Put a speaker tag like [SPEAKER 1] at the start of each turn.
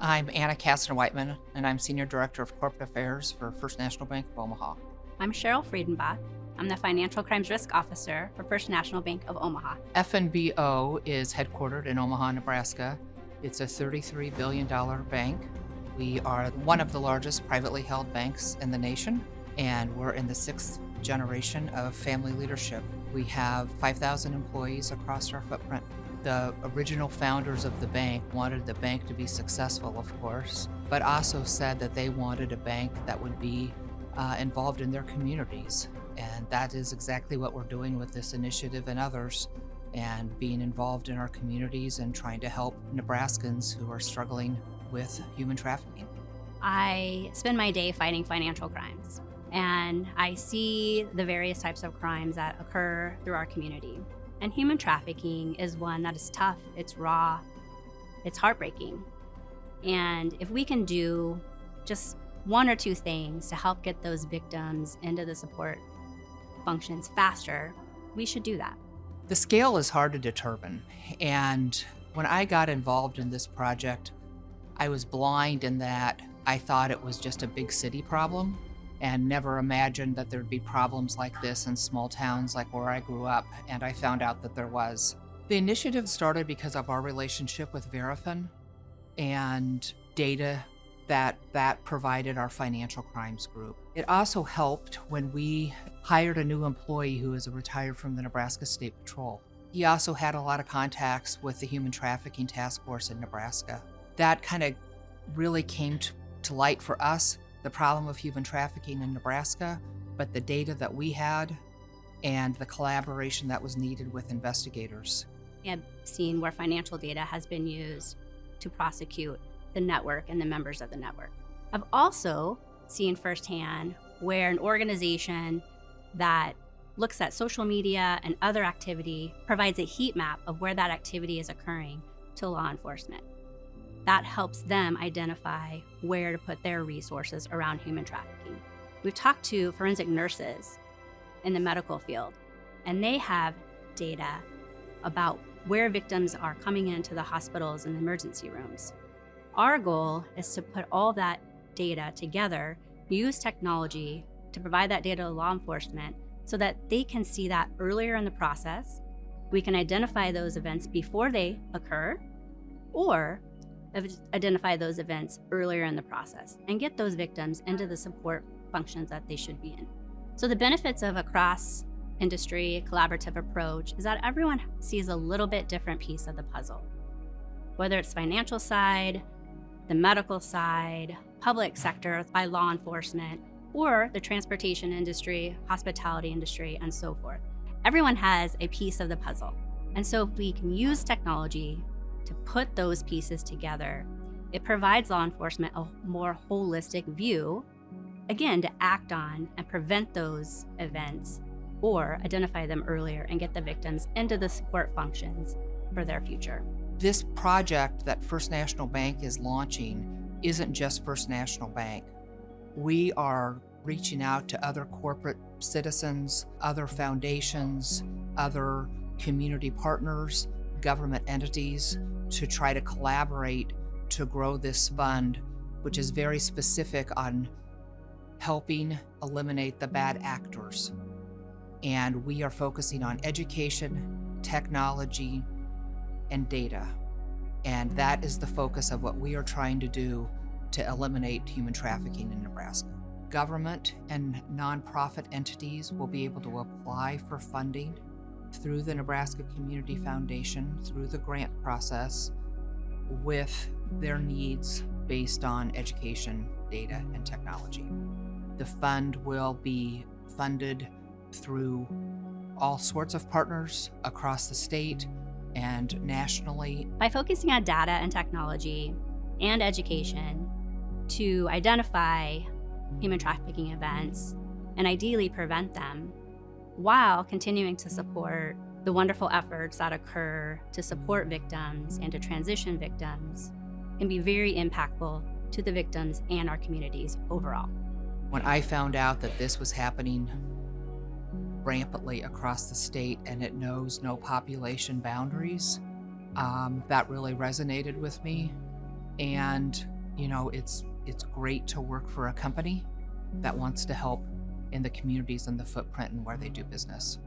[SPEAKER 1] I'm Anna Castner Wightman, and I'm Senior Director of Corporate Affairs for First National Bank of Omaha.
[SPEAKER 2] I'm Cheryl Friedenbach. I'm the Financial Crimes Risk Officer for First National Bank of Omaha.
[SPEAKER 1] FNBO is headquartered in Omaha, Nebraska. It's a $33 billion bank. We are one of the largest privately held banks in the nation, and we're in the sixth generation of family leadership. We have 5,000 employees across our footprint. The original founders of the bank wanted the bank to be successful, of course, but also said that they wanted a bank that would be involved in their communities. And that is exactly what we're doing with this initiative and others, and being involved in our communities and trying to help Nebraskans who are struggling with human trafficking.
[SPEAKER 2] I spend my day fighting financial crimes, and I see the various types of crimes that occur through our community. And human trafficking is one that is tough, it's raw, it's heartbreaking. And if we can do just one or two things to help get those victims into the support functions faster, we should do that.
[SPEAKER 1] The scale is hard to determine, and when I got involved in this project, I was blind in that I thought it was just a big city problem and never imagined that there'd be problems like this in small towns like where I grew up, and I found out that there was. The initiative started because of our relationship with Verafin and data that provided our financial crimes group. It also helped when we hired a new employee who is retired from the Nebraska State Patrol. He also had a lot of contacts with the Human Trafficking Task Force in Nebraska. That kind of really came to light for us, the problem of human trafficking in Nebraska, but the data that we had and the collaboration that was needed with investigators.
[SPEAKER 2] I've seen where financial data has been used to prosecute the network and the members of the network. I've also seen firsthand where an organization that looks at social media and other activity provides a heat map of where that activity is occurring to law enforcement. That helps them identify where to put their resources around human trafficking. We've talked to forensic nurses in the medical field, and they have data about where victims are coming into the hospitals and emergency rooms. Our goal is to put all that data together, use technology to provide that data to law enforcement so that they can see that earlier in the process. We can identify those events before they occur, or identify those events earlier in the process and get those victims into the support functions that they should be in. So the benefits of a cross-industry collaborative approach is that everyone sees a little bit different piece of the puzzle. Whether it's financial side, the medical side, public sector by law enforcement, or the transportation industry, hospitality industry, and so forth. Everyone has a piece of the puzzle. And so if we can use technology to put those pieces together, it provides law enforcement a more holistic view, again, to act on and prevent those events or identify them earlier and get the victims into the support functions for their future.
[SPEAKER 1] This project that First National Bank is launching isn't just First National Bank. We are reaching out to other corporate citizens, other foundations, other community partners, government entities to try to collaborate to grow this fund, which is very specific on helping eliminate the bad actors. And we are focusing on education, technology, and data. And that is the focus of what we are trying to do to eliminate human trafficking in Nebraska. Government and nonprofit entities will be able to apply for funding through the Nebraska Community Foundation, through the grant process, with their needs based on education, data, and technology. The fund will be funded through all sorts of partners across the state and nationally.
[SPEAKER 2] By focusing on data and technology and education to identify human trafficking events and ideally prevent them, while continuing to support the wonderful efforts that occur to support victims and to transition victims, can be very impactful to the victims and our communities overall.
[SPEAKER 1] When I found out that this was happening rampantly across the state and it knows no population boundaries, that really resonated with me. And, it's great to work for a company that wants to help in the communities and the footprint and where they do business.